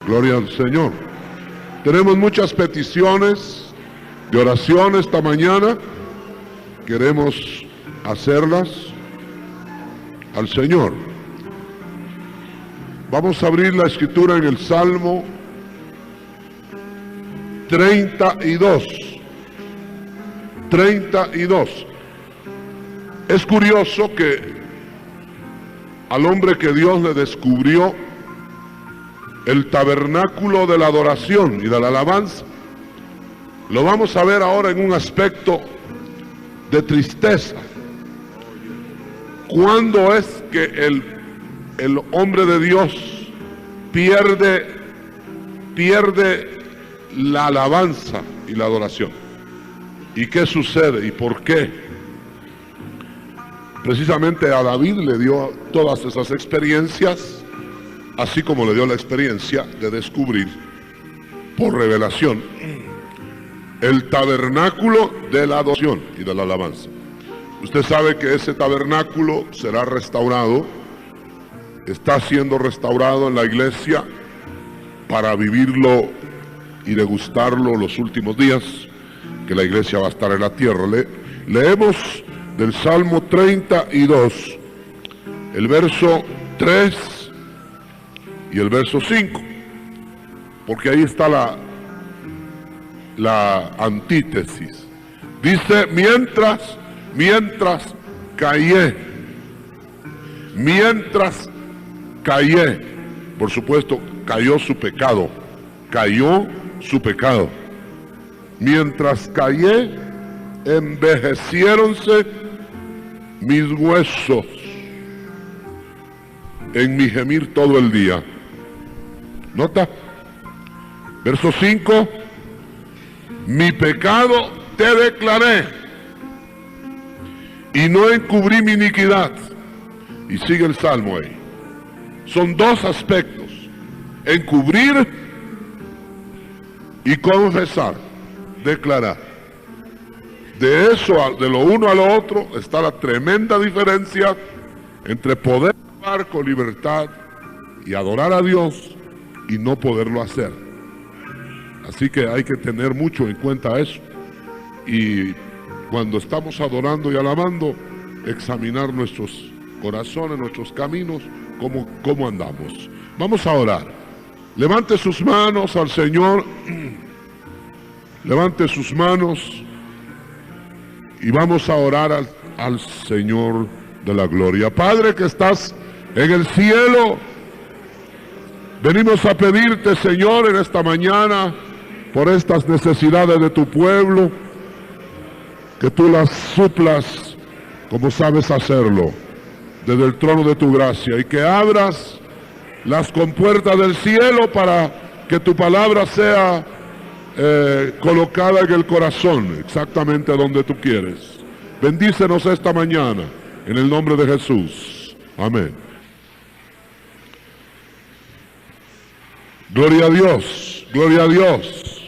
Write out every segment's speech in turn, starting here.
Gloria al Señor. Tenemos muchas peticiones de oración esta mañana. Queremos hacerlas al Señor. Vamos a abrir la escritura en el Salmo 32. 32. Es curioso que al hombre que Dios le descubrió el tabernáculo de la adoración y de la alabanza, lo vamos a ver ahora en un aspecto de tristeza. ¿Cuándo es que el hombre de Dios pierde la alabanza y la adoración? ¿Y qué sucede y por qué? Precisamente a David le dio todas esas experiencias, así como le dio la experiencia de descubrir por revelación el tabernáculo de la adoración y de la alabanza. Usted sabe que ese tabernáculo será restaurado, está siendo restaurado en la iglesia para vivirlo y degustarlo los últimos días que la iglesia va a estar en la tierra. Leemos del Salmo 32, el verso 3 y el verso 5, porque ahí está la antítesis. Dice: mientras callé, por supuesto, cayó su pecado. Mientras callé, envejeciéronse mis huesos en mi gemir todo el día. Nota, verso 5: mi pecado te declaré y no encubrí mi iniquidad. Y sigue el salmo ahí. Son dos aspectos: encubrir y confesar, declarar. De eso, de lo uno a lo otro, está la tremenda diferencia entre poder hablar con libertad y adorar a Dios y no poderlo hacer. Así que hay que tener mucho en cuenta eso. Y cuando estamos adorando y alabando, examinar nuestros corazones, nuestros caminos, cómo andamos. Vamos a orar. Levante sus manos al Señor. Levante sus manos. Y vamos a orar al Señor de la gloria. Padre que estás en el cielo, venimos a pedirte, Señor, en esta mañana, por estas necesidades de tu pueblo, que tú las suplas como sabes hacerlo, desde el trono de tu gracia, y que abras las compuertas del cielo para que tu palabra sea colocada en el corazón, exactamente donde tú quieres. Bendícenos esta mañana, en el nombre de Jesús. Amén. Gloria a Dios, gloria a Dios.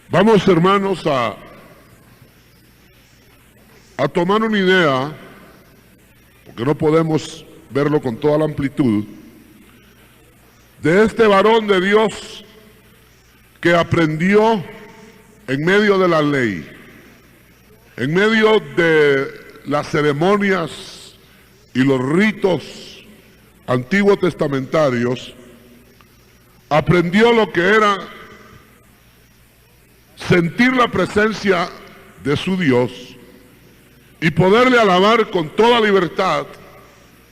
Vamos, hermanos, a tomar una idea, porque no podemos verlo con toda la amplitud, de este varón de Dios que aprendió en medio de la ley, en medio de las ceremonias y los ritos antiguos testamentarios, aprendió lo que era sentir la presencia de su Dios y poderle alabar con toda libertad,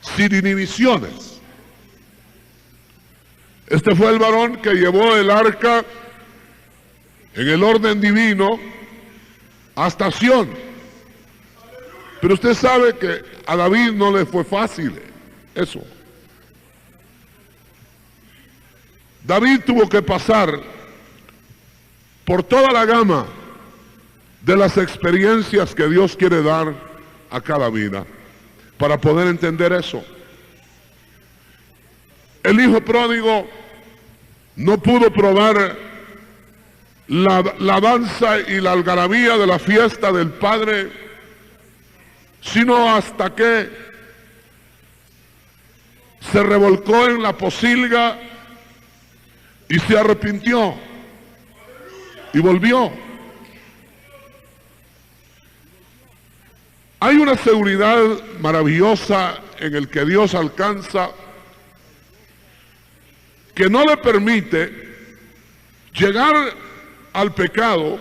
sin inhibiciones. Este fue el varón que llevó el arca en el orden divino hasta Sión. Pero usted sabe que a David no le fue fácil eso. David tuvo que pasar por toda la gama de las experiencias que Dios quiere dar a cada vida para poder entender eso. El hijo pródigo no pudo probar la danza y la algarabía de la fiesta del padre, sino hasta que se revolcó en la pocilga y se arrepintió y volvió. Hay una seguridad maravillosa en el que Dios alcanza, que no le permite llegar al pecado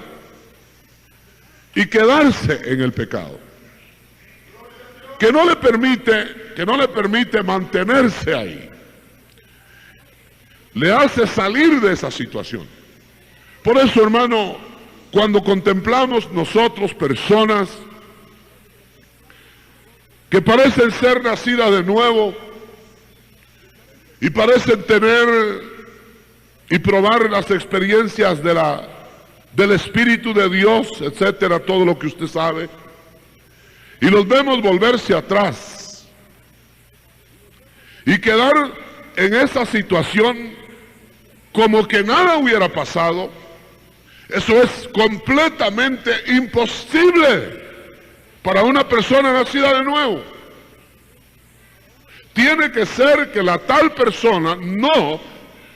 y quedarse en el pecado, que no le permite mantenerse ahí, le hace salir de esa situación. Por eso, hermano, cuando contemplamos nosotros personas que parecen ser nacidas de nuevo y parecen tener y probar las experiencias del Espíritu de Dios, etcétera, todo lo que usted sabe, y los vemos volverse atrás y quedar en esa situación como que nada hubiera pasado, eso es completamente imposible para una persona nacida de nuevo. Tiene que ser que la tal persona no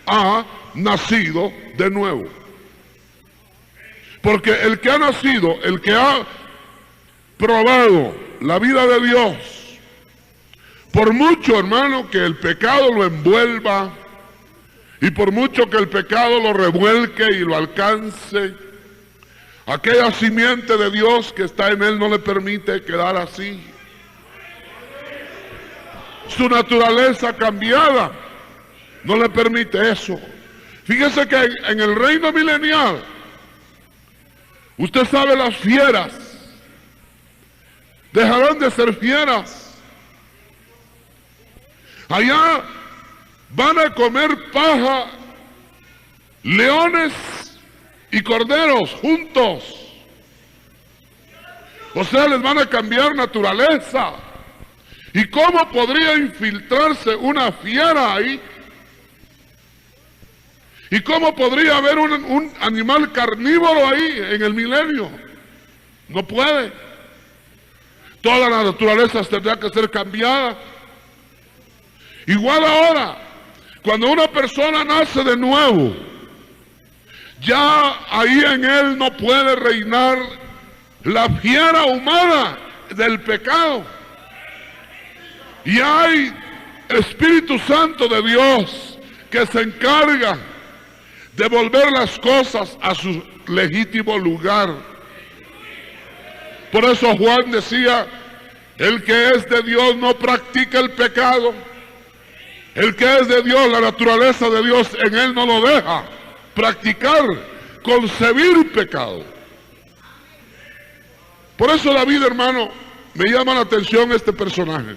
ha nacido de nuevo. Porque el que ha nacido, el que ha probado la vida de Dios, por mucho, hermano, que el pecado lo envuelva, y por mucho que el pecado lo revuelque y lo alcance, aquella simiente de Dios que está en él no le permite quedar así. Su naturaleza cambiada no le permite eso. Fíjese que en el reino milenial, usted sabe, las fieras dejarán de ser fieras. Allá van a comer paja leones y corderos juntos. O sea, les van a cambiar naturaleza. ¿Y cómo podría infiltrarse una fiera ahí? ¿Y cómo podría haber un animal carnívoro ahí en el milenio? No puede. Toda la naturaleza tendrá que ser cambiada. Igual ahora, cuando una persona nace de nuevo, ya ahí en él no puede reinar la fiera humana del pecado. Y hay Espíritu Santo de Dios que se encarga de volver las cosas a su legítimo lugar. Por eso Juan decía, el que es de Dios no practica el pecado. El que es de Dios, la naturaleza de Dios, en él no lo deja practicar, concebir pecado. Por eso David, hermano, me llama la atención este personaje.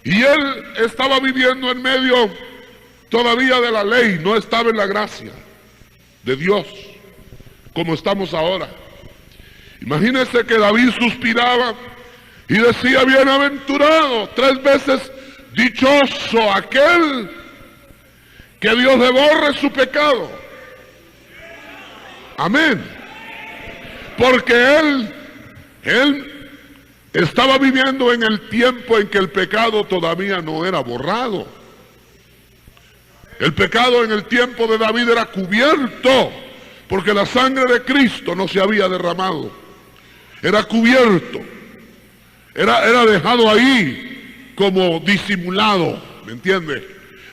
Y él estaba viviendo en medio todavía de la ley, no estaba en la gracia de Dios, como estamos ahora. Imagínense que David suspiraba y decía, bienaventurado, 3 veces dichoso aquel que Dios le borre su pecado. Amén. Porque él estaba viviendo en el tiempo en que el pecado todavía no era borrado. El pecado en el tiempo de David era cubierto, porque la sangre de Cristo no se había derramado. Era cubierto. Era dejado ahí como disimulado, ¿me entiende?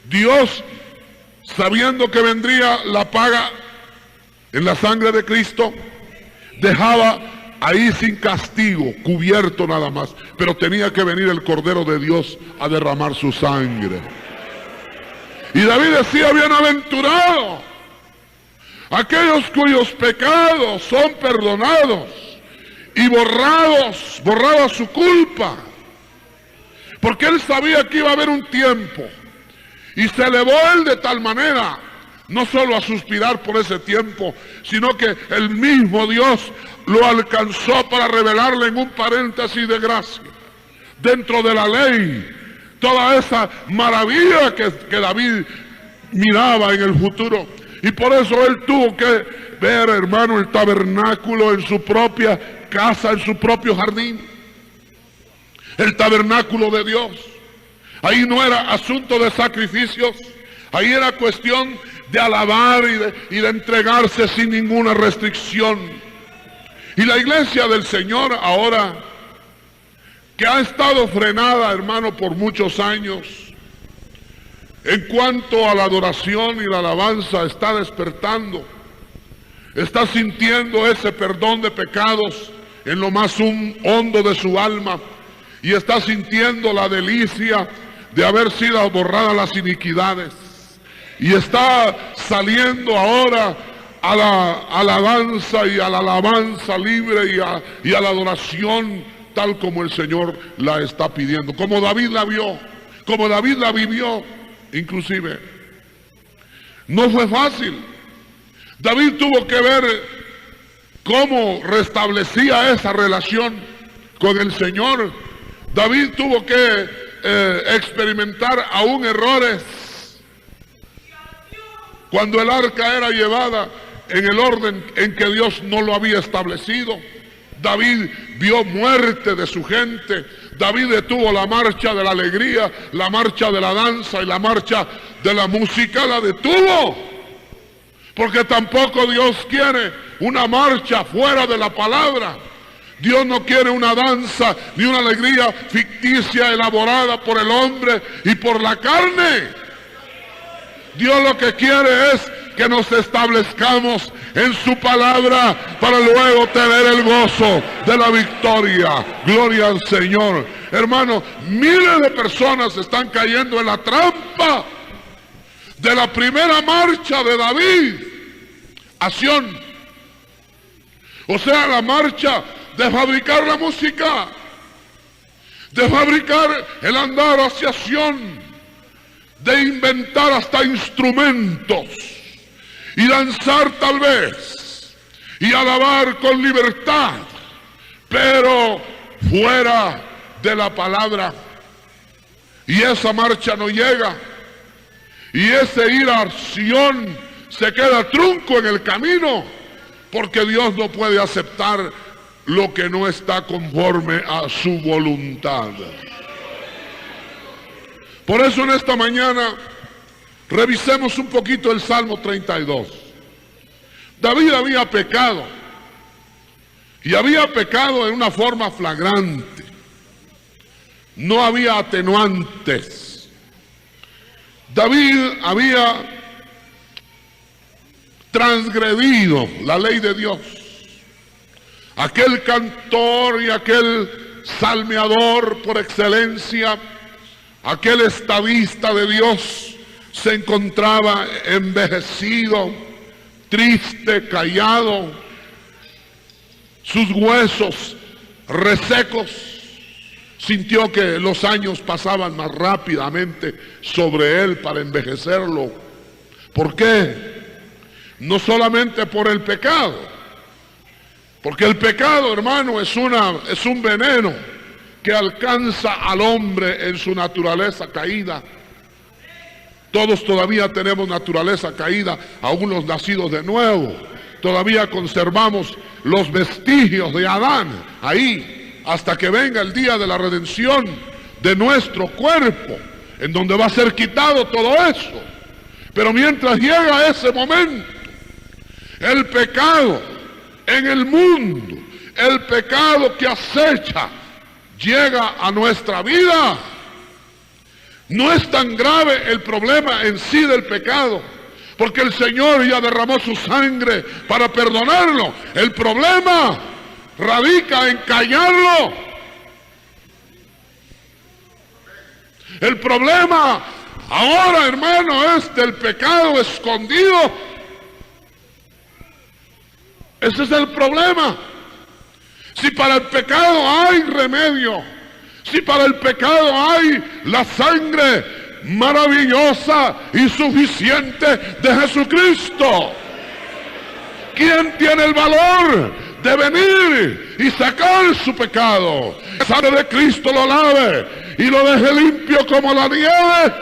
Dios, sabiendo que vendría la paga en la sangre de Cristo, dejaba ahí sin castigo, cubierto nada más, pero tenía que venir el Cordero de Dios a derramar su sangre. Y David decía, bienaventurado aquellos cuyos pecados son perdonados y borrada su culpa. Porque él sabía que iba a haber un tiempo, y se elevó él de tal manera, no solo a suspirar por ese tiempo, sino que el mismo Dios lo alcanzó para revelarle en un paréntesis de gracia, dentro de la ley, toda esa maravilla que David miraba en el futuro. Y por eso él tuvo que ver, hermano, el tabernáculo en su propia casa, en su propio jardín. El tabernáculo de Dios. Ahí no era asunto de sacrificios. Ahí era cuestión de alabar y de entregarse sin ninguna restricción. Y la iglesia del Señor ahora, que ha estado frenada, hermano, por muchos años, en cuanto a la adoración y la alabanza, está despertando. Está sintiendo ese perdón de pecados en lo más hondo de su alma. Y está sintiendo la delicia de haber sido borradas las iniquidades. Y está saliendo ahora a la danza y a la alabanza libre y a la adoración tal como el Señor la está pidiendo. Como David la vio, como David la vivió. Inclusive, no fue fácil. David tuvo que ver cómo restablecía esa relación con el Señor. David tuvo que experimentar aún errores. Cuando el arca era llevada en el orden en que Dios no lo había establecido, David vio muerte de su gente. David detuvo la marcha de la alegría, la marcha de la danza y la marcha de la música, la detuvo. Porque tampoco Dios quiere una marcha fuera de la palabra. Dios no quiere una danza ni una alegría ficticia elaborada por el hombre y por la carne. Dios lo que quiere es que nos establezcamos en su palabra para luego tener el gozo de la victoria. Gloria al Señor. Hermano, miles de personas están cayendo en la trampa de la primera marcha de David a Sión. O sea, la marcha de fabricar la música, de fabricar el andar hacia Sión, de inventar hasta instrumentos y danzar tal vez y alabar con libertad, pero fuera de la palabra. Y esa marcha no llega, y ese ir a Sión se queda trunco en el camino, porque Dios no puede aceptar lo que no está conforme a su voluntad. Por eso en esta mañana revisemos un poquito el Salmo 32. David había pecado, y había pecado en una forma flagrante. No había atenuantes. David había transgredido la ley de Dios. Aquel cantor y aquel salmeador por excelencia, aquel estadista de Dios, se encontraba envejecido, triste, callado, sus huesos resecos. Sintió que los años pasaban más rápidamente sobre él para envejecerlo. ¿Por qué? No solamente por el pecado, porque el pecado, hermano, es un veneno que alcanza al hombre en su naturaleza caída. Todos todavía tenemos naturaleza caída, aún los nacidos de nuevo. Todavía conservamos los vestigios de Adán ahí, hasta que venga el día de la redención de nuestro cuerpo, en donde va a ser quitado todo eso. Pero mientras llega ese momento, el pecado en el mundo, el pecado que acecha, llega a nuestra vida. No es tan grave el problema en sí del pecado, porque el Señor ya derramó su sangre para perdonarlo. El problema radica en callarlo. El problema ahora, hermano, es del pecado escondido. Ese es el problema. Si para el pecado hay remedio, si para el pecado hay la sangre maravillosa y suficiente de Jesucristo, ¿quién tiene el valor de venir y sacar su pecado? La sangre de Cristo lo lave y lo deje limpio como la nieve.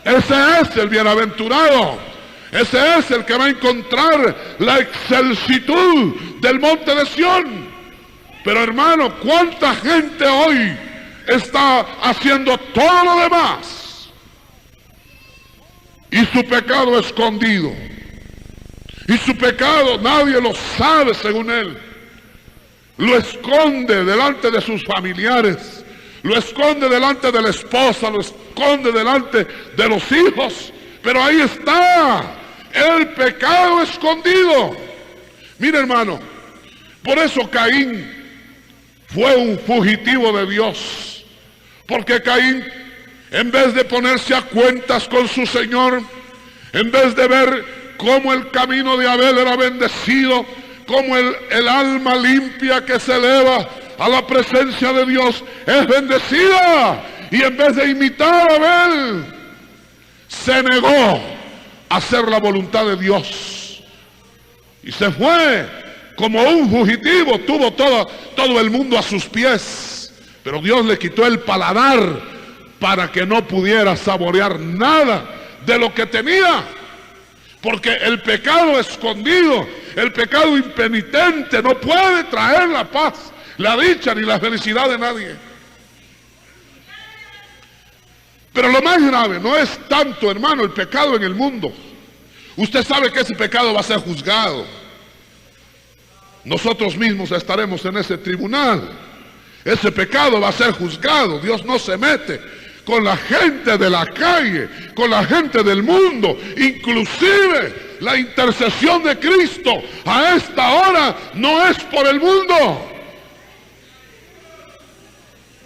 Ese es el bienaventurado. Ese es el que va a encontrar la excelsitud del monte de Sión. Pero hermano, ¿cuánta gente hoy está haciendo todo lo demás. Y su pecado escondido. Y su pecado nadie lo sabe según él. Lo esconde delante de sus familiares. Lo esconde delante de la esposa. Lo esconde delante de los hijos. Pero ahí está el pecado escondido. Mira, hermano, por eso Caín fue un fugitivo de Dios. Porque Caín, en vez de ponerse a cuentas con su Señor, en vez de ver cómo el camino de Abel era bendecido, cómo el alma limpia que se eleva a la presencia de Dios es bendecida, y en vez de imitar a Abel, se negó a hacer la voluntad de Dios y se fue como un fugitivo. Tuvo todo el mundo a sus pies, pero Dios le quitó el paladar para que no pudiera saborear nada de lo que tenía. Porque el pecado escondido, el pecado impenitente no puede traer la paz, la dicha ni la felicidad de nadie. Pero lo más grave no es tanto, hermano, el pecado en el mundo. Usted sabe que ese pecado va a ser juzgado. Nosotros mismos estaremos en ese tribunal. Ese pecado va a ser juzgado. Dios no se mete con la gente de la calle, con la gente del mundo. Inclusive la intercesión de Cristo a esta hora no es por el mundo.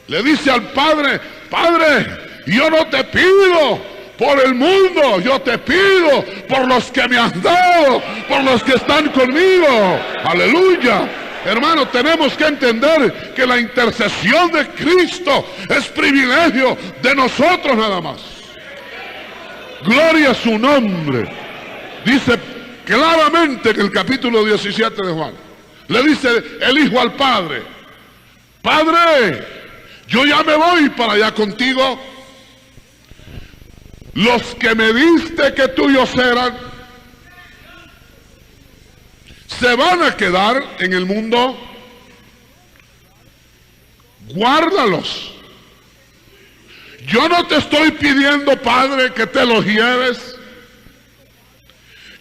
Le dice al Padre: Padre, yo no te pido por el mundo, yo te pido por los que me has dado, por los que están conmigo. Aleluya. Hermano, tenemos que entender que la intercesión de Cristo es privilegio de nosotros nada más. Gloria a su nombre. Dice claramente en el capítulo 17 de Juan, le dice el hijo al padre: Padre, yo ya me voy para allá contigo. Los que me diste que tuyos eran, se van a quedar en el mundo. Guárdalos. Yo no te estoy pidiendo, Padre, que te los lleves.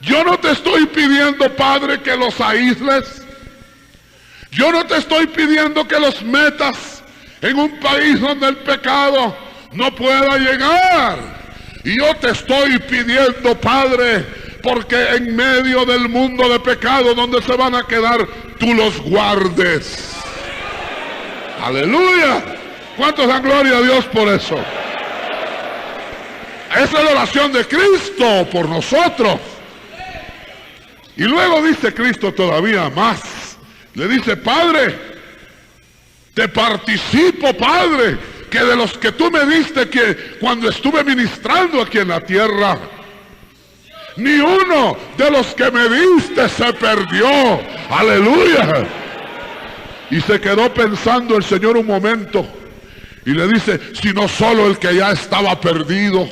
Yo no te estoy pidiendo, Padre, que los aísles. Yo no te estoy pidiendo que los metas en un país donde el pecado no pueda llegar. Y yo te estoy pidiendo, Padre, porque en medio del mundo de pecado donde se van a quedar, tú los guardes. Aleluya. ¿Cuántos dan gloria a Dios por eso? Esa es la oración de Cristo por nosotros. Y luego dice Cristo todavía más. Le dice: Padre, te participo, Padre, que de los que tú me diste que cuando estuve ministrando aquí en la tierra, ni uno de los que me diste se perdió. Aleluya. Y se quedó pensando el Señor un momento y le dice: sino solo el que ya estaba perdido.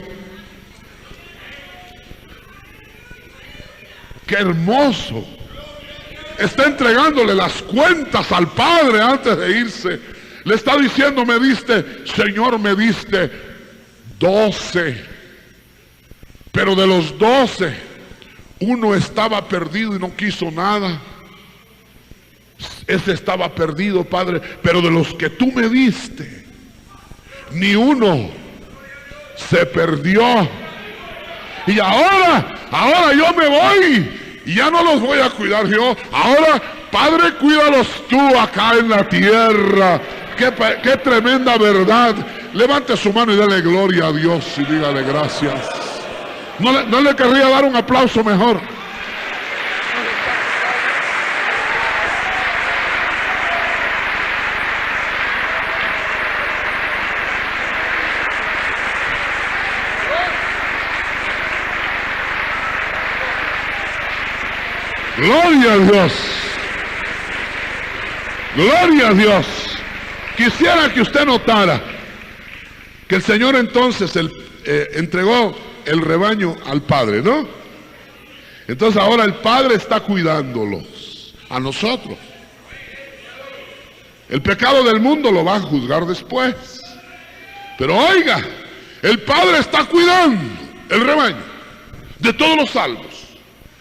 ¡Qué hermoso! Está entregándole las cuentas al Padre antes de irse. Le está diciendo: me diste, Señor, me diste 12. Pero de los 12, uno estaba perdido y no quiso nada. Ese estaba perdido, Padre. Pero de los que tú me diste, ni uno se perdió. Y ahora yo me voy y ya no los voy a cuidar yo. Ahora, Padre, cuídalos tú acá en la tierra. Qué tremenda verdad. Levante su mano y dale gloria a Dios y dígale gracias. No le querría dar un aplauso mejor. Gloria a Dios. Gloria a Dios. Quisiera que usted notara que el Señor entonces entregó el rebaño al Padre, ¿no? Entonces ahora el Padre está cuidándolos a nosotros. El pecado del mundo lo va a juzgar después. Pero oiga, el Padre está cuidando el rebaño de todos los salvos.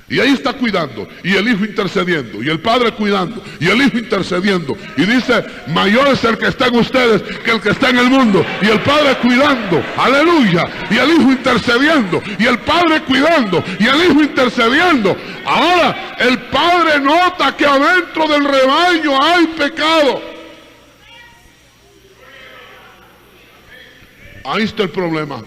Y ahí está cuidando, y el Hijo intercediendo, y el Padre cuidando, y el Hijo intercediendo. Y dice, mayor es el que está en ustedes que el que está en el mundo. Y el Padre cuidando, aleluya, y el Hijo intercediendo, y el Padre cuidando, y el Hijo intercediendo. Ahora, el Padre nota que adentro del rebaño hay pecado. Ahí está el problema.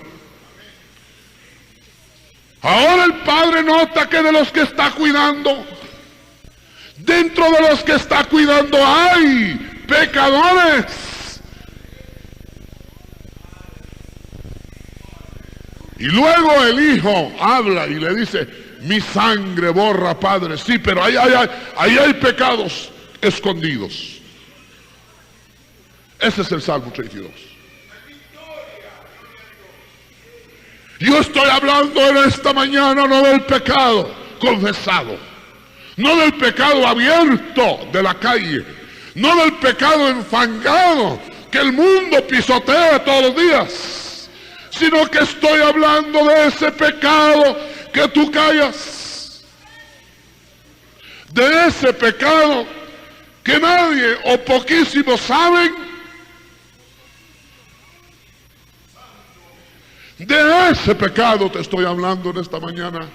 Ahora el Padre nota que de los que está cuidando, dentro de los que está cuidando hay pecadores. Y luego el Hijo habla y le dice, mi sangre borra, Padre. Sí, pero ahí hay pecados escondidos. Ese es el Salmo 32. Yo estoy hablando en esta mañana no del pecado confesado, no del pecado abierto de la calle, no del pecado enfangado que el mundo pisotea todos los días, sino que estoy hablando de ese pecado que tú callas, de ese pecado que nadie o poquísimos saben. De ese pecado te estoy hablando en esta mañana.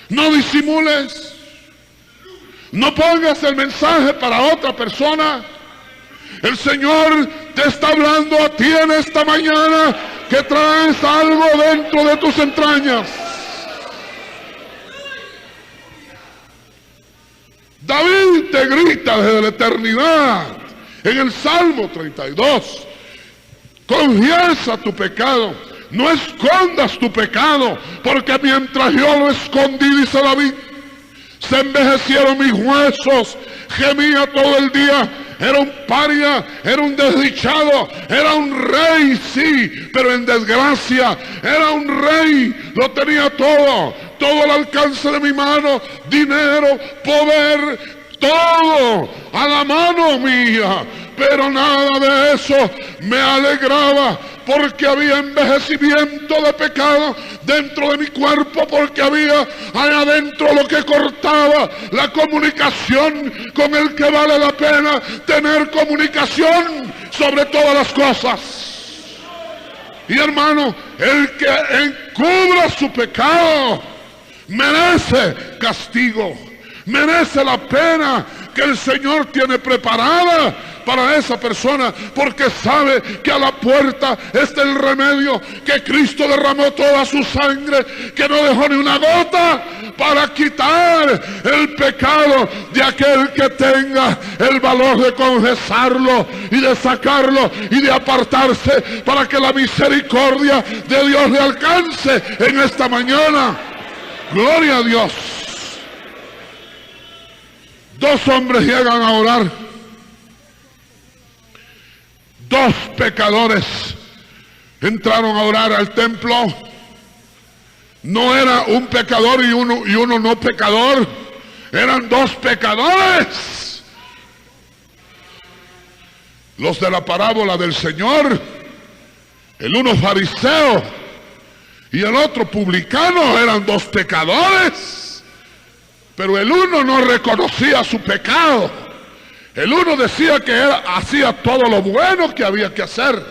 No disimules. No pongas el mensaje para otra persona. El Señor te está hablando a ti en esta mañana que traes algo dentro de tus entrañas. David te grita desde la eternidad en el Salmo 32. Confiesa tu pecado, no escondas tu pecado, porque mientras yo lo escondí, dice David, se envejecieron mis huesos, gemía todo el día, era un paria, era un desdichado, era un rey, sí, pero en desgracia, era un rey, lo tenía todo al alcance de mi mano, dinero, poder, todo a la mano mía. Pero nada de eso me alegraba, porque había envejecimiento de pecado dentro de mi cuerpo, porque había allá adentro lo que cortaba la comunicación con el que vale la pena tener comunicación sobre todas las cosas. Y hermano, el que encubra su pecado merece castigo, merece la pena que el Señor tiene preparada para esa persona, porque sabe que a la puerta está el remedio, que Cristo derramó toda su sangre, que no dejó ni una gota para quitar el pecado de aquel que tenga el valor de confesarlo y de sacarlo y de apartarse, para que la misericordia de Dios le alcance en esta mañana. Gloria a Dios. Dos hombres llegan a orar. Dos pecadores entraron a orar al templo. No era un pecador y uno no pecador. Eran dos pecadores. Los de la parábola del Señor. El uno fariseo y el otro publicano. Eran dos pecadores. Pero el uno no reconocía su pecado. El uno decía que él hacía todo lo bueno que había que hacer.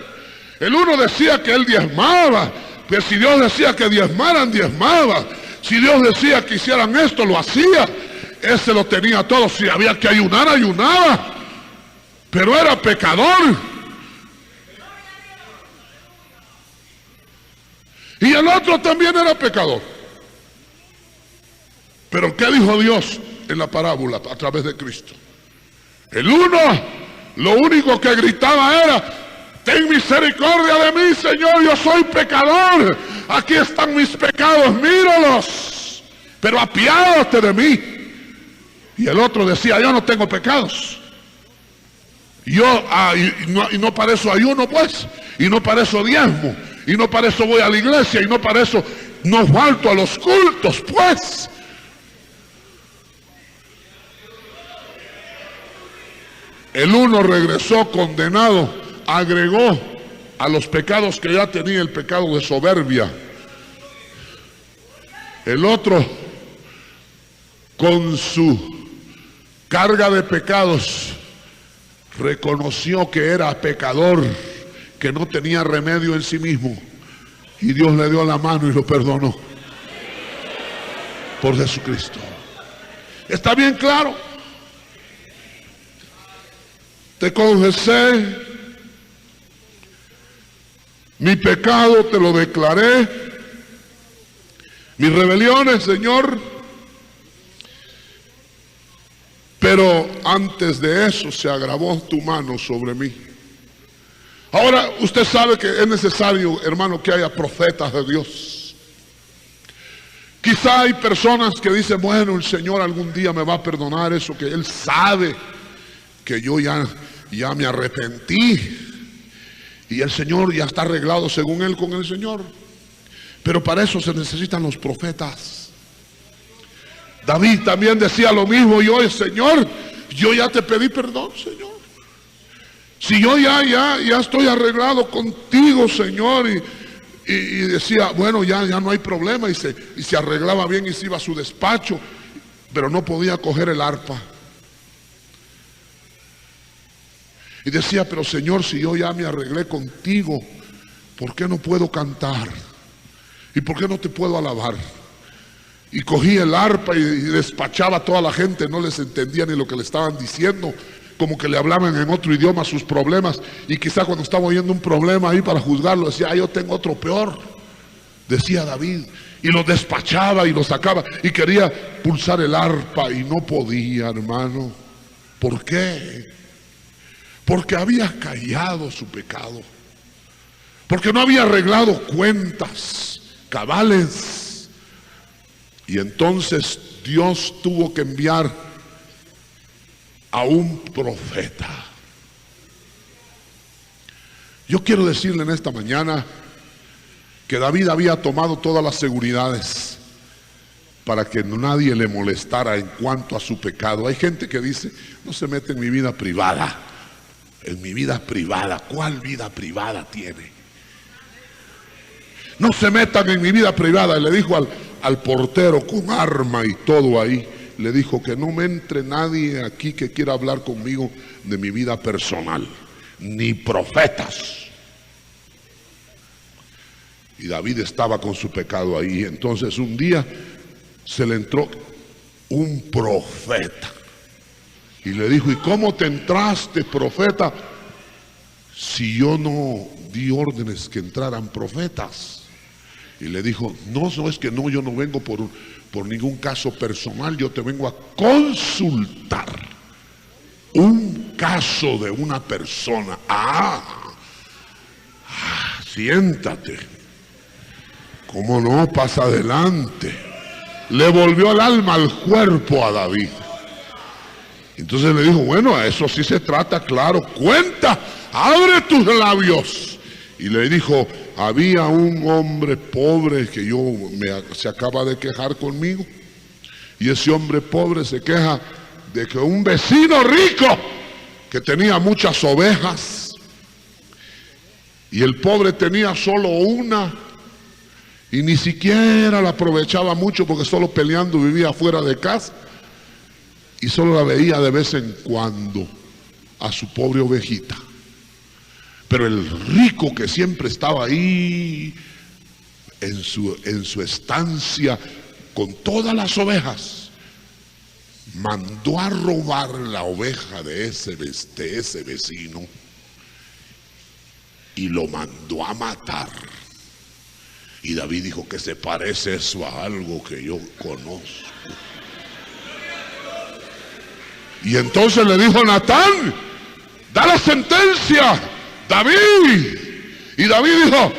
El uno decía que él diezmaba, que si Dios decía que diezmaran, diezmaba. Si Dios decía que hicieran esto, lo hacía. Ese lo tenía todo. Si había que ayunar, ayunaba. Pero era pecador. Y el otro también era pecador. Pero ¿qué dijo Dios en la parábola a través de Cristo? El uno, lo único que gritaba era: ten misericordia de mí, Señor, yo soy pecador. Aquí están mis pecados, míralos, pero apiádate de mí. Y el otro decía: yo no tengo pecados. Y no para eso ayuno, pues, y no para eso diezmo, y no para eso voy a la iglesia, y no para eso no falto a los cultos, pues. El uno regresó condenado agregó a los pecados que ya tenía el pecado de soberbia. El otro, con su carga de pecados, reconoció que era pecador, que no tenía remedio en sí mismo, y Dios le dio la mano y lo perdonó por Jesucristo. ¿Está bien claro? Te confesé mi pecado, te lo declaré, mis rebeliones, Señor, pero antes de eso se agravó tu mano sobre mí. Ahora usted sabe que es necesario, hermano, que haya profetas de Dios. Quizá hay personas que dicen, bueno, el Señor algún día me va a perdonar eso, que Él sabe que yo ya me arrepentí y el Señor ya está arreglado según Él con el Señor. Pero para eso se necesitan los profetas. David también decía lo mismo, yo, Señor, yo ya te pedí perdón, Señor. Si yo ya estoy arreglado contigo, Señor, y decía, bueno, ya no hay problema, y se arreglaba bien y se iba a su despacho, pero no podía coger el arpa. Y decía, pero Señor, si yo ya me arreglé contigo, ¿por qué no puedo cantar? ¿Y por qué no te puedo alabar? Y cogía el arpa y despachaba a toda la gente, no les entendía ni lo que le estaban diciendo, como que le hablaban en otro idioma sus problemas, y quizá cuando estaba oyendo un problema ahí para juzgarlo, decía, yo tengo otro peor, decía David, y lo despachaba y lo sacaba, y quería pulsar el arpa y no podía, hermano. ¿Por qué? Porque había callado su pecado, porque no había arreglado cuentas cabales, y entonces Dios tuvo que enviar a un profeta. Yo quiero decirle en esta mañana que David había tomado todas las seguridades para que nadie le molestara en cuanto a su pecado. Hay gente que dice, no se mete en mi vida privada. En mi vida privada, ¿cuál vida privada tiene? No se metan en mi vida privada. Le dijo al portero con arma y todo ahí, le dijo que no me entre nadie aquí que quiera hablar conmigo de mi vida personal, ni profetas. Y David estaba con su pecado ahí. Entonces un día se le entró un profeta y le dijo, ¿y cómo te entraste, profeta, si yo no di órdenes que entraran profetas? Y le dijo, no, es que no, yo no vengo por ningún caso personal, yo te vengo a consultar un caso de una persona. Siéntate. ¿Cómo no? Pasa adelante. Le volvió el alma al cuerpo a David. Entonces le dijo, bueno, a eso sí se trata, claro, cuenta, abre tus labios. Y le dijo, había un hombre pobre que se acaba de quejar conmigo, y ese hombre pobre se queja de que un vecino rico que tenía muchas ovejas y el pobre tenía solo una y ni siquiera la aprovechaba mucho porque solo peleando vivía fuera de casa y solo la veía de vez en cuando a su pobre ovejita. Pero el rico que siempre estaba ahí en su estancia con todas las ovejas, mandó a robar la oveja de ese vecino y lo mandó a matar. Y David dijo, que se parece eso a algo que yo conozco. Y entonces le dijo Natán, da la sentencia, David. Y David dijo,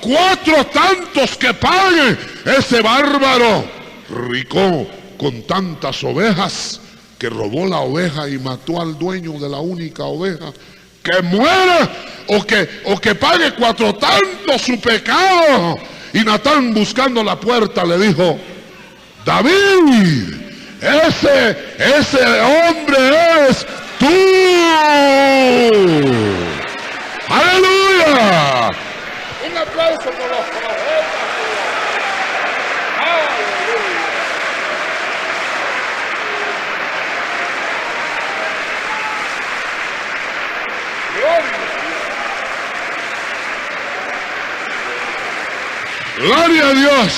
4 tantos que pague ese bárbaro rico con tantas ovejas, que robó la oveja y mató al dueño de la única oveja, que muera o que pague 4 tantos su pecado. Y Natán, buscando la puerta, le dijo, David, ese hombre es tú. Gloria a Dios.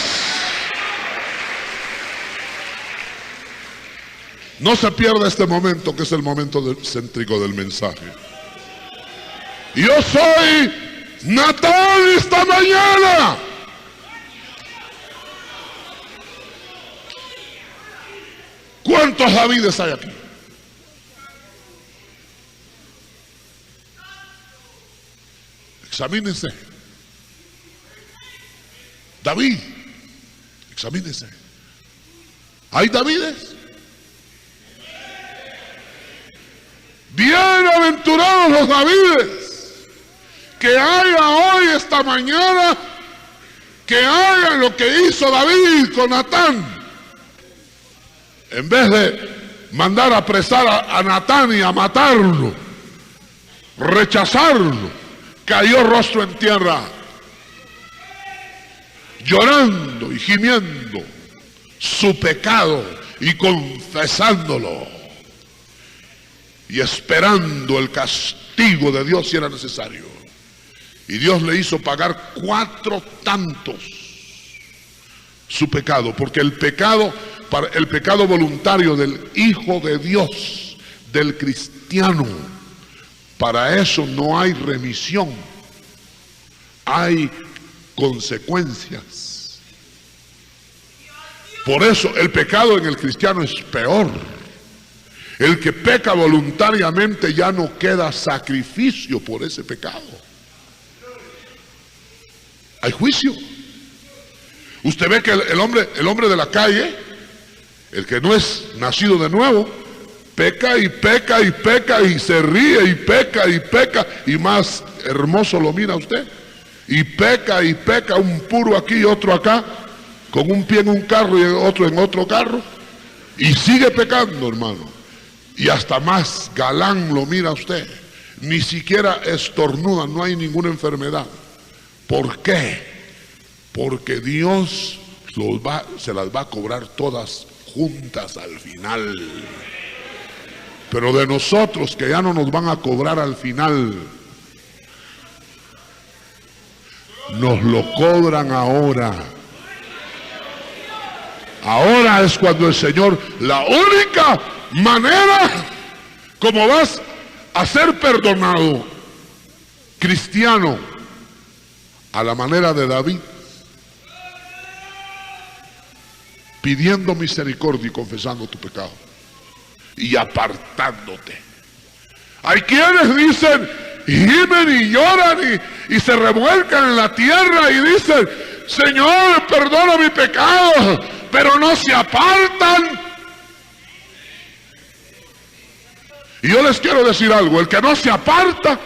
No se pierda este momento, que es el momento céntrico del mensaje. Yo soy Natán esta mañana. ¿Cuántos Davides hay aquí? Examínense. David, examínense. ¿Hay Davides? Bienaventurados los Davides que haya hoy, esta mañana, que hagan lo que hizo David con Natán. En vez de mandar a apresar a Natán y a matarlo, rechazarlo, cayó rostro en tierra, llorando y gimiendo su pecado y confesándolo y esperando el castigo de Dios si era necesario. Y Dios le hizo pagar 4 tantos su pecado, porque el pecado voluntario del Hijo de Dios, del cristiano, para eso no hay remisión, hay consecuencias. Por eso el pecado en el cristiano es peor. El que peca voluntariamente ya no queda sacrificio por ese pecado. Hay juicio. Usted ve que el hombre de la calle, el que no es nacido de nuevo, peca y peca y peca y se ríe y peca y más hermoso lo mira usted. Y peca, un puro aquí y otro acá, con un pie en un carro y otro en otro carro, y sigue pecando, hermano. Y hasta más galán lo mira usted. Ni siquiera estornuda, no hay ninguna enfermedad. ¿Por qué? Porque Dios se las va a cobrar todas juntas al final. Pero de nosotros, que ya no nos van a cobrar al final, nos lo cobran ahora. Ahora es cuando el Señor, la única manera como vas a ser perdonado, cristiano, a la manera de David, pidiendo misericordia y confesando tu pecado y apartándote. Hay quienes dicen, gimen y lloran y se revuelcan en la tierra y dicen, Señor, perdona mi pecado, pero no se apartan. Y yo les quiero decir algo: el que no se aparta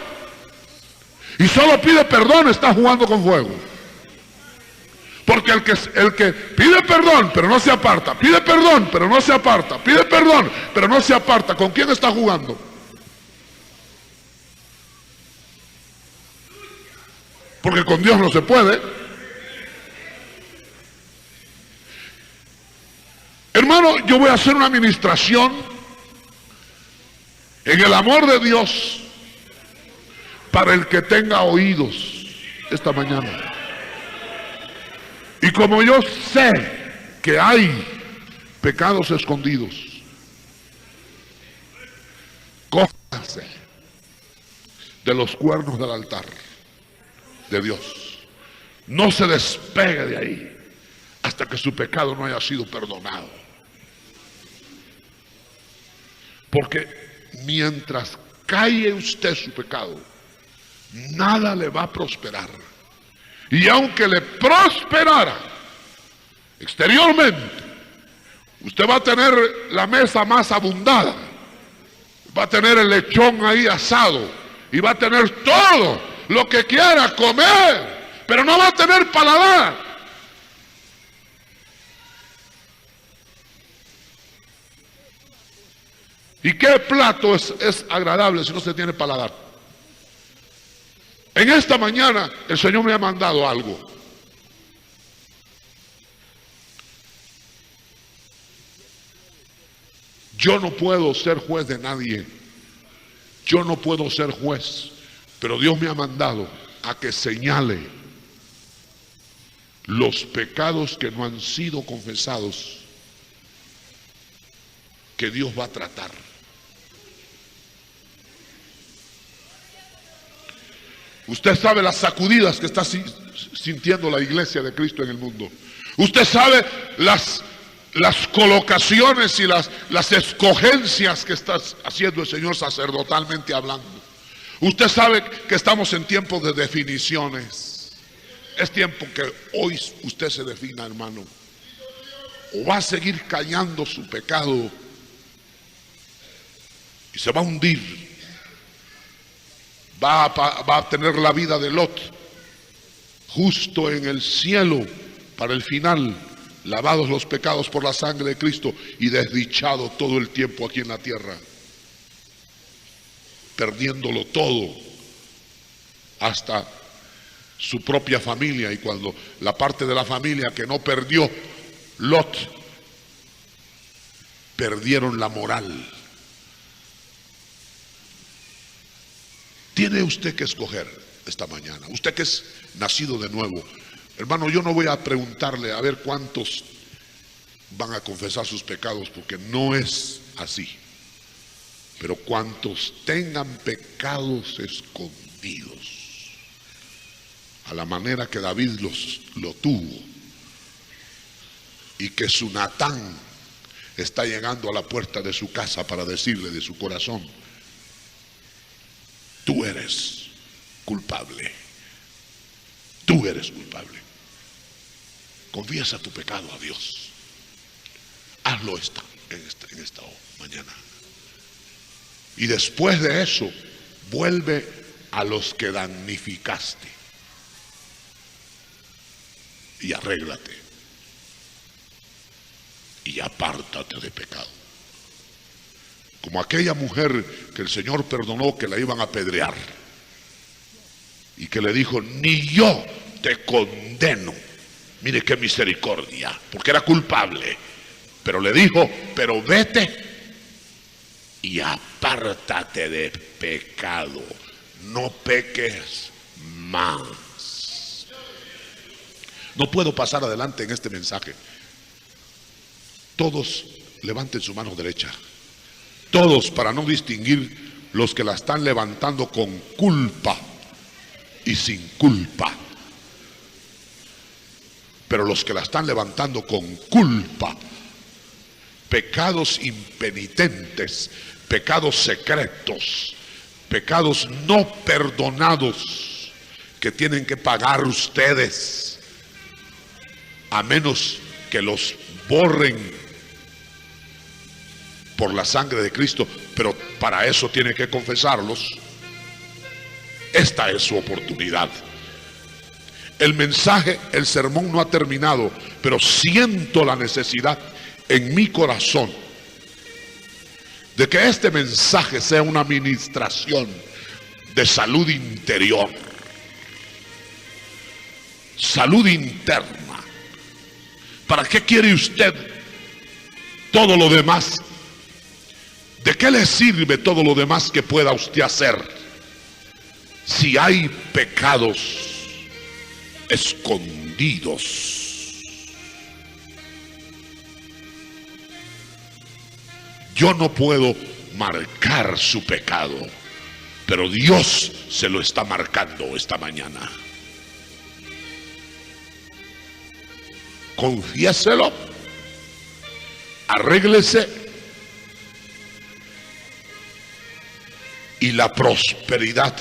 y solo pide perdón está jugando con fuego. Porque el que pide perdón pero no se aparta, pide perdón pero no se aparta, pide perdón pero no se aparta, ¿con quién está jugando? Porque con Dios no se puede. Hermano, yo voy a hacer una administración en el amor de Dios para el que tenga oídos esta mañana. Y como yo sé que hay pecados escondidos, cójase de los cuernos del altar de Dios. No se despegue de ahí hasta que su pecado no haya sido perdonado. Porque mientras calle usted su pecado, nada le va a prosperar. Y aunque le prosperara exteriormente, usted va a tener la mesa más abundada, va a tener el lechón ahí asado y va a tener todo lo que quiera comer, pero no va a tener paladar. ¿Y qué plato es agradable si no se tiene paladar? En esta mañana el Señor me ha mandado algo. Yo no puedo ser juez de nadie. Yo no puedo ser juez. Pero Dios me ha mandado a que señale los pecados que no han sido confesados, que Dios va a tratar. Usted sabe las sacudidas que está sintiendo la iglesia de Cristo en el mundo. Usted sabe las colocaciones y las escogencias que está haciendo el Señor sacerdotalmente hablando. Usted sabe que estamos en tiempos de definiciones. Es tiempo que hoy usted se defina, hermano. O va a seguir callando su pecado y se va a hundir. Va a tener la vida de Lot, justo en el cielo, para el final, lavados los pecados por la sangre de Cristo y desdichado todo el tiempo aquí en la tierra, perdiéndolo todo, hasta su propia familia. Y cuando la parte de la familia que no perdió Lot, perdieron la moral. Tiene usted que escoger esta mañana. Usted que es nacido de nuevo, hermano, yo no voy a preguntarle a ver cuántos van a confesar sus pecados, porque no es así. Pero cuantos tengan pecados escondidos, a la manera que David lo tuvo, y que su Natán está llegando a la puerta de su casa para decirle de su corazón: tú eres culpable. Tú eres culpable. Confiesa tu pecado a Dios. Hazlo en esta mañana. Y después de eso, vuelve a los que damnificaste y arréglate. Y apártate de pecado. Como aquella mujer que el Señor perdonó, que la iban a apedrear, y que le dijo: ni yo te condeno. Mire qué misericordia, porque era culpable. Pero le dijo: pero vete y apártate de pecado, no peques más. No puedo pasar adelante en este mensaje. Todos levanten su mano derecha. Todos, para no distinguir los que la están levantando con culpa y sin culpa. Pero los que la están levantando con culpa, pecados impenitentes, pecados secretos, pecados no perdonados, que tienen que pagar ustedes, a menos que los borren por la sangre de Cristo, pero para eso tiene que confesarlos. Esta es su oportunidad. El mensaje, el sermón no ha terminado, pero siento la necesidad en mi corazón de que este mensaje sea una administración de salud interior, salud interna. ¿Para qué quiere usted todo lo demás? ¿De qué le sirve todo lo demás que pueda usted hacer si hay pecados escondidos? Yo no puedo marcar su pecado, pero Dios se lo está marcando esta mañana. Confiéselo, arréglese, y la prosperidad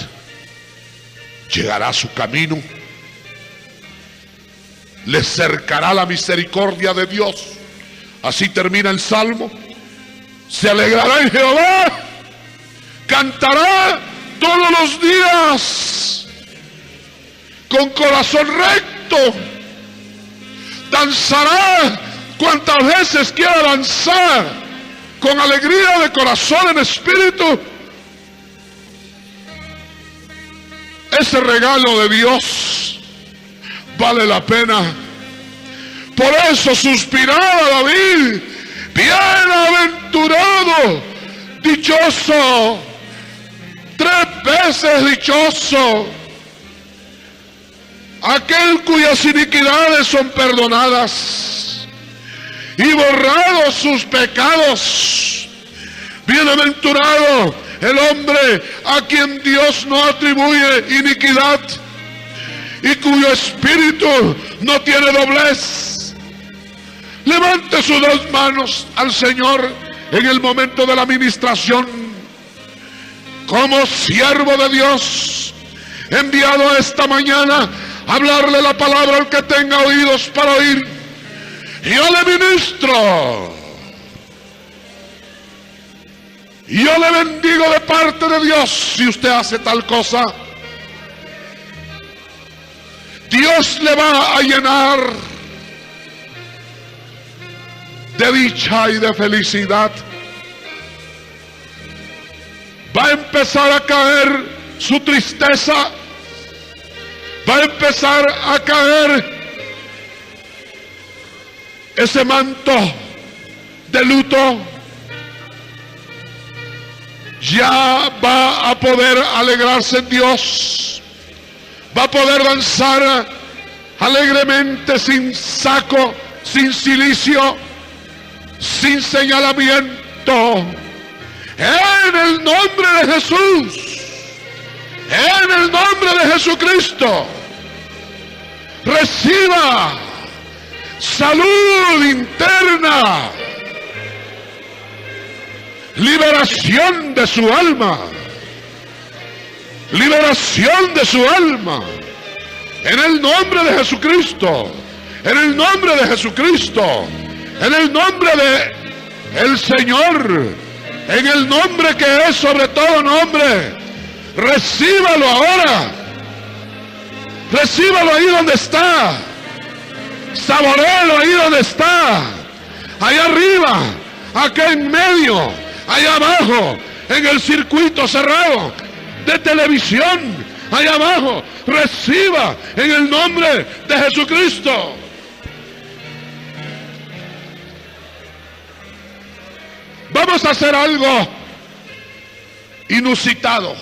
llegará a su camino. Le cercará la misericordia de Dios. Así termina el salmo. Se alegrará en Jehová, cantará todos los días con corazón recto, danzará cuantas veces quiera danzar, con alegría de corazón en espíritu. Ese regalo de Dios vale la pena. Por eso suspiraba David: bienaventurado, dichoso. 3 Ese es dichoso, aquel cuyas iniquidades son perdonadas y borrados sus pecados. Bienaventurado el hombre a quien Dios no atribuye iniquidad y cuyo espíritu no tiene doblez. Levante sus dos manos al Señor en el momento de la ministración. Como siervo de Dios, enviado esta mañana a hablarle la palabra al que tenga oídos para oír, yo le ministro. Yo le bendigo de parte de Dios. Si usted hace tal cosa, Dios le va a llenar de dicha y de felicidad. Va a empezar a caer su tristeza. Va a empezar a caer ese manto de luto. Ya va a poder alegrarse en Dios. Va a poder danzar alegremente, sin saco, sin cilicio, sin señalamiento. En el nombre de Jesús, en el nombre de Jesucristo, reciba salud interna, liberación de su alma, liberación de su alma, en el nombre de Jesucristo, en el nombre de Jesucristo, en el nombre de el Señor, en el nombre que es sobre todo nombre. Recíbalo ahora, recíbalo ahí donde está, saboréelo ahí donde está, allá arriba, acá en medio, allá abajo, en el circuito cerrado de televisión, allá abajo. Reciba en el nombre de Jesucristo. Vamos a hacer algo inusitado.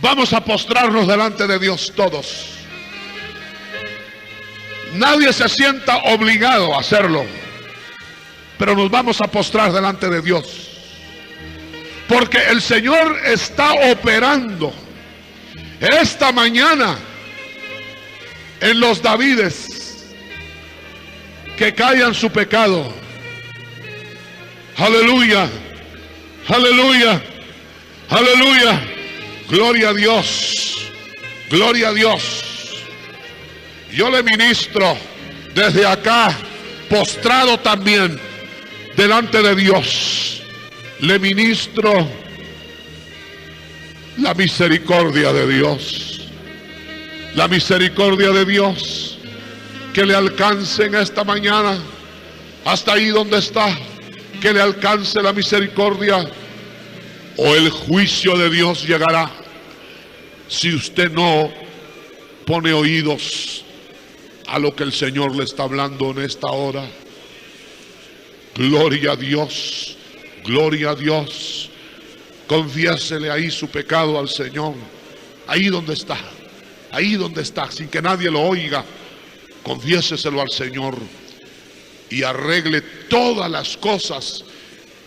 Vamos a postrarnos delante de Dios todos. Nadie se sienta obligado a hacerlo, pero nos vamos a postrar delante de Dios, porque el Señor está operando esta mañana en los Davides que callan su pecado. Aleluya, aleluya, aleluya. Gloria a Dios, gloria a Dios. Yo le ministro desde acá, postrado también delante de Dios. Le ministro la misericordia de Dios. La misericordia de Dios que le alcance en esta mañana, hasta ahí donde está, que le alcance la misericordia, o el juicio de Dios llegará si usted no pone oídos a lo que el Señor le está hablando en esta hora. Gloria a Dios, gloria a Dios. Confiésele ahí su pecado al Señor, ahí donde está, sin que nadie lo oiga. Confiéseselo al Señor y arregle todas las cosas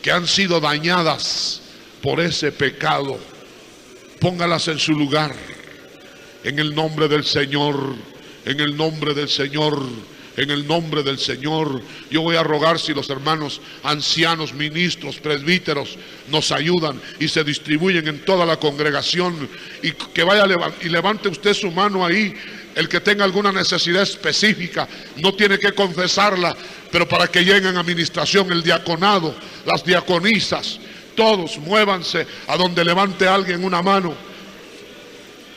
que han sido dañadas por ese pecado. Póngalas en su lugar, en el nombre del Señor, en el nombre del Señor, en el nombre del Señor. Yo voy a rogar si los hermanos ancianos, ministros, presbíteros nos ayudan y se distribuyen en toda la congregación, y que vaya y levante usted su mano ahí. El que tenga alguna necesidad específica no tiene que confesarla, pero para que lleguen a administración, el diaconado, las diaconisas, todos muévanse a donde levante alguien una mano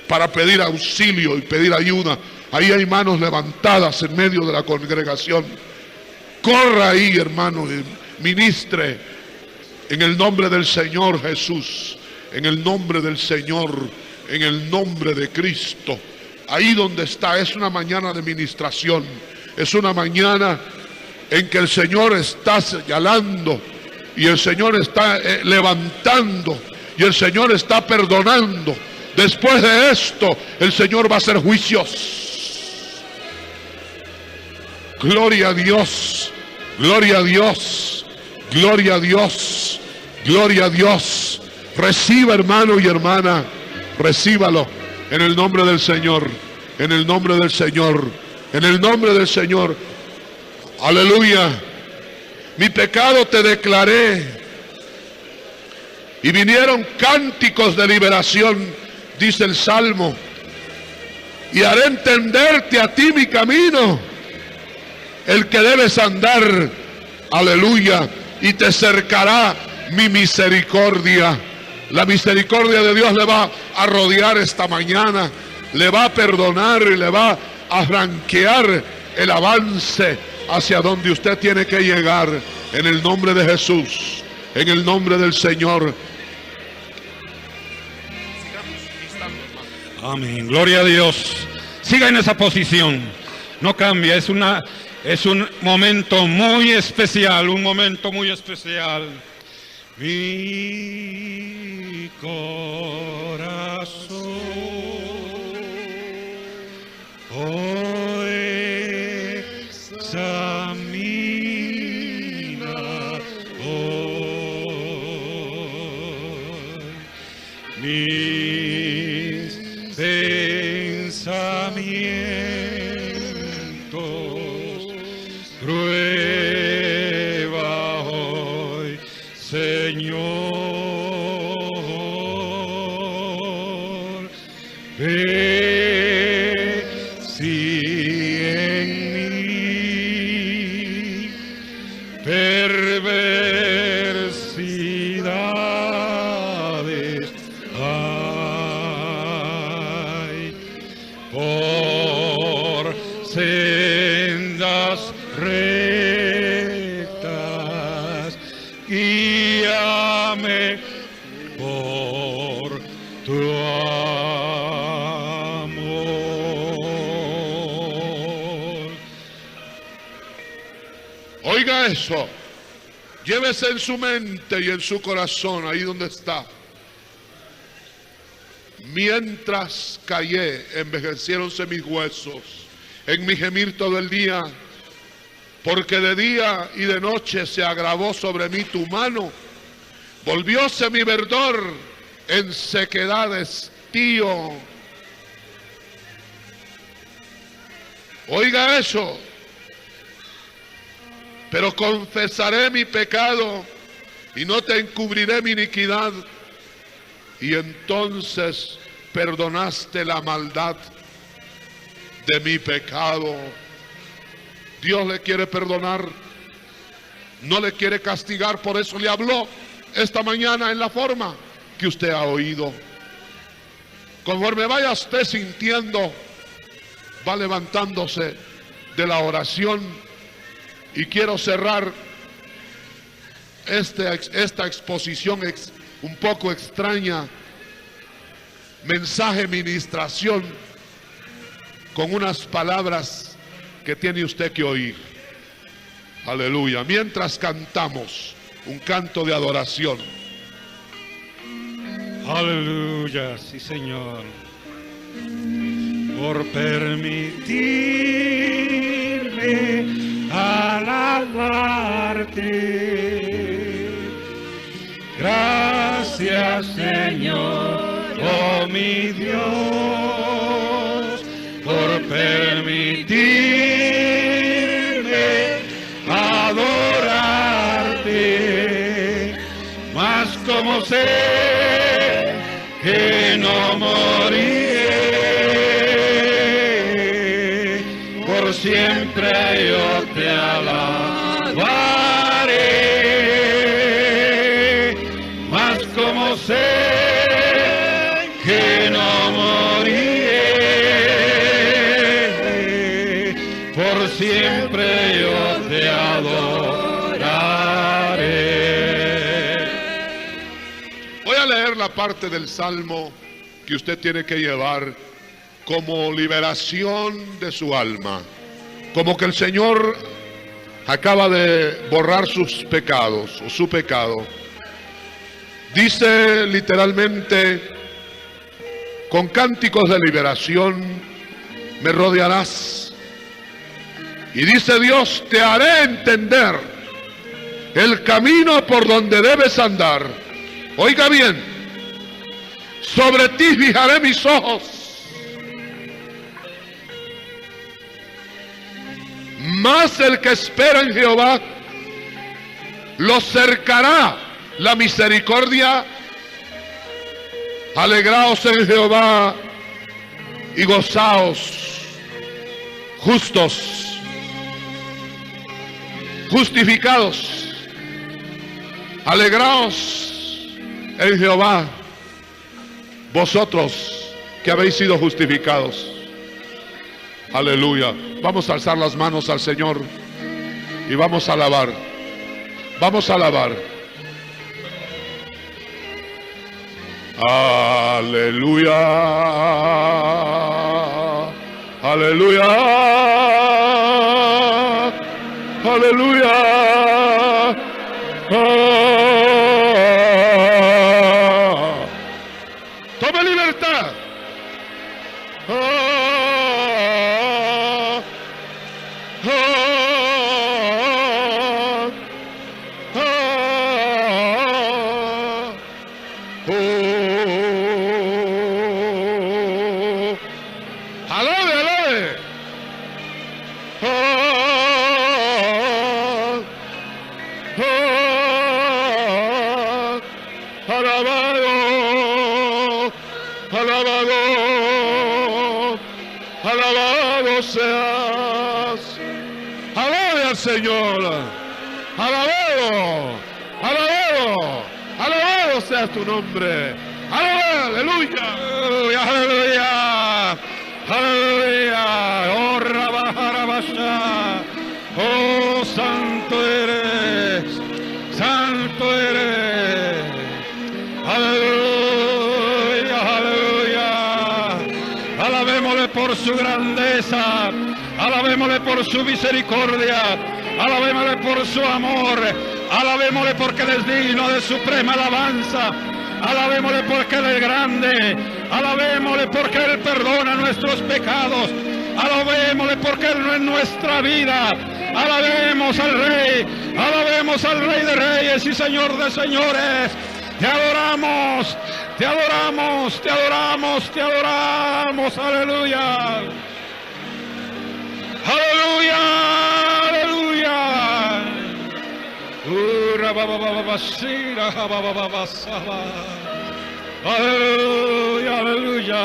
para pedir auxilio y pedir ayuda. Ahí hay manos levantadas en medio de la congregación. Corra ahí, hermano, y ministre en el nombre del Señor Jesús, en el nombre del Señor, en el nombre de Cristo. Ahí donde está, es una mañana de ministración, es una mañana en que el Señor está señalando y el Señor está levantando y el Señor está perdonando. Después de esto, el Señor va a hacer juicios. Gloria a Dios, gloria a Dios, gloria a Dios, gloria a Dios. Reciba, hermano y hermana, recíbalo en el nombre del Señor, en el nombre del Señor, en el nombre del Señor. Aleluya. Mi pecado te declaré, y vinieron cánticos de liberación, dice el Salmo, y haré entenderte a ti mi camino, el que debes andar. Aleluya. Y te cercará mi misericordia. La misericordia de Dios le va a rodear esta mañana, le va a perdonar y le va a franquear el avance hacia donde usted tiene que llegar, en el nombre de Jesús, en el nombre del Señor. Amén, gloria a Dios. Siga en esa posición, no cambia. Es un momento muy especial, un momento muy especial. Mi corazón hoy examina hoy mis pensamientos, prueba hoy, Señor, ve si en mí perversidades hay, por sendas rectas guíame por tu amor. Oiga eso, llévese en su mente y en su corazón, ahí donde está. Mientras callé, envejeciéronse mis huesos, en mi gemir todo el día, porque de día y de noche se agravó sobre mí tu mano. Volvióse mi verdor en sequedad de estío. Oiga eso. Pero confesaré mi pecado y no te encubriré mi iniquidad. Y entonces perdonaste la maldad de mi pecado. Dios le quiere perdonar, no le quiere castigar, por eso le habló esta mañana en la forma que usted ha oído. Conforme vaya usted sintiendo, va levantándose de la oración. Y quiero cerrar esta exposición un poco extraña, mensaje, ministración, con unas palabras que tiene usted que oír. Aleluya. Mientras cantamos un canto de adoración. Aleluya, sí, Señor. Por permitirme alabarte. Gracias, Señor, oh mi Dios, por permitirme adorarte. Mas como sé que no moriré, por siempre yo te alabaré. Mas como sé que no moriré, por siempre yo te adoraré. Voy a leer la parte del Salmo que usted tiene que llevar como liberación de su alma, como que el Señor acaba de borrar sus pecados o su pecado. Dice literalmente, con cánticos de liberación me rodearás. Y dice Dios, te haré entender el camino por donde debes andar. Oiga bien, sobre ti fijaré mis ojos. Mas el que espera en Jehová, lo cercará la misericordia. Alegraos en Jehová y gozaos, justos, justificados. Alegraos en Jehová, vosotros que habéis sido justificados. Aleluya. Vamos a alzar las manos al Señor y vamos a alabar. Vamos a alabar. Aleluya. Aleluya. Aleluya. Tome libertad. Alabado seas. Alabe al Señor. Alabado. Alabado. Alabado sea tu nombre. Aleluya. Aleluya. Aleluya. Oh, Rabajarabasha. Oh, santo eres. Santo eres. Aleluya. Aleluya. Alabémosle por su grandeza. Alabémosle por su misericordia. Alabémosle por su amor. Alabémosle porque Él es digno de suprema alabanza. Alabémosle porque Él es grande. Alabémosle porque Él perdona nuestros pecados. Alabémosle porque Él no es nuestra vida. Alabemos al Rey. Alabemos al Rey de Reyes y Señor de Señores. Te adoramos. Te adoramos. Te adoramos. Te adoramos. Aleluya. Aleluya. Aleluya. Aleluya, aleluya.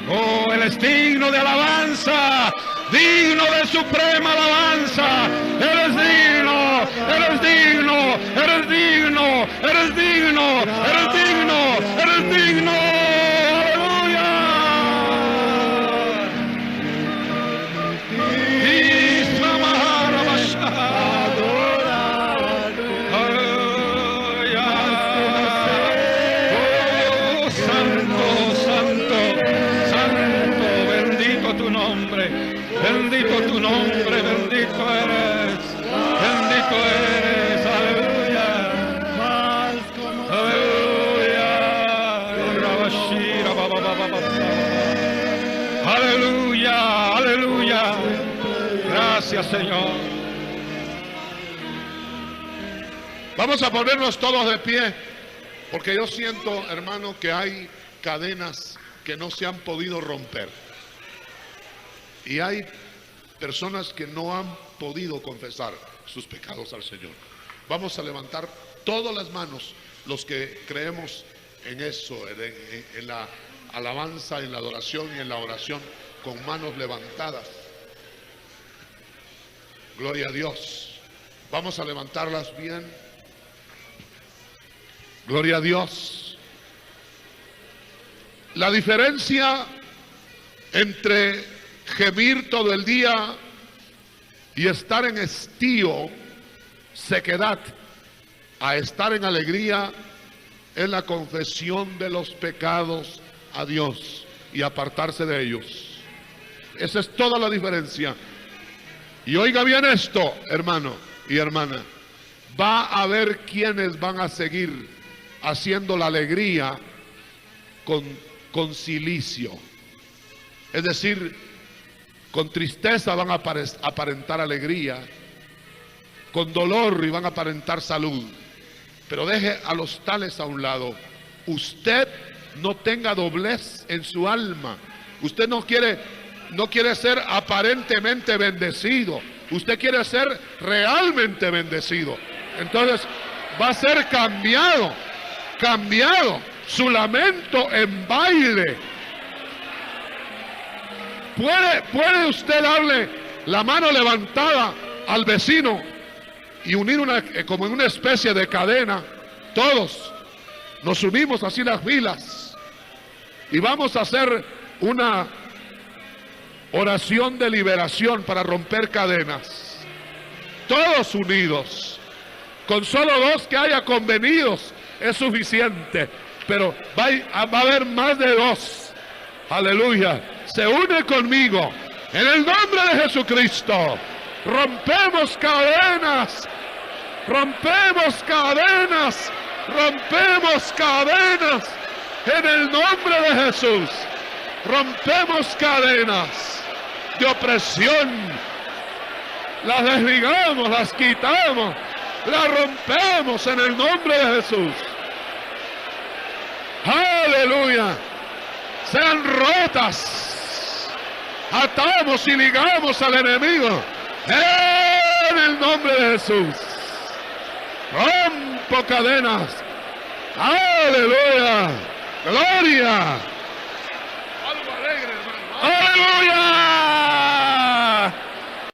Oh, Él es digno de alabanza, digno de suprema alabanza. Él es digno, Él es digno, Él es digno, Él es digno, Él es digno, Él es digno. Bendito tu nombre, bendito eres, aleluya, aleluya, aleluya, aleluya, gracias Señor. Vamos a ponernos todos de pie, porque yo siento, hermano, que hay cadenas que no se han podido romper. Y hay personas que no han podido confesar sus pecados al Señor. Vamos a levantar todas las manos, los que creemos en eso, en la alabanza, en la adoración y en la oración, con manos levantadas. Gloria a Dios. Vamos a levantarlas bien. Gloria a Dios. La diferencia entre gemir todo el día y estar en estío, sequedad, a estar en alegría, es la confesión de los pecados a Dios y apartarse de ellos. Esa es toda la diferencia. Y oiga bien esto, hermano y hermana, va a haber quienes van a seguir haciendo la alegría con cilicio. Es decir, con tristeza van a aparentar alegría, con dolor y van a aparentar salud. Pero deje a los tales a un lado. Usted no tenga doblez en su alma. Usted no quiere ser aparentemente bendecido. Usted quiere ser realmente bendecido. Entonces va a ser cambiado su lamento en baile. ¿Puede usted darle la mano levantada al vecino y unir como en una especie de cadena? Todos nos unimos así las filas y vamos a hacer una oración de liberación para romper cadenas. Todos unidos. Con solo dos que haya convenidos es suficiente, pero va a haber más de dos. Aleluya. Se une conmigo en el nombre de Jesucristo. Rompemos cadenas, rompemos cadenas, rompemos cadenas en el nombre de Jesús. Rompemos cadenas de opresión, las desligamos, las quitamos, las rompemos en el nombre de Jesús. Aleluya. Sean rotas. Atamos y ligamos al enemigo en el nombre de Jesús. Rompo cadenas. Aleluya. Gloria. Algo alegre, hermano.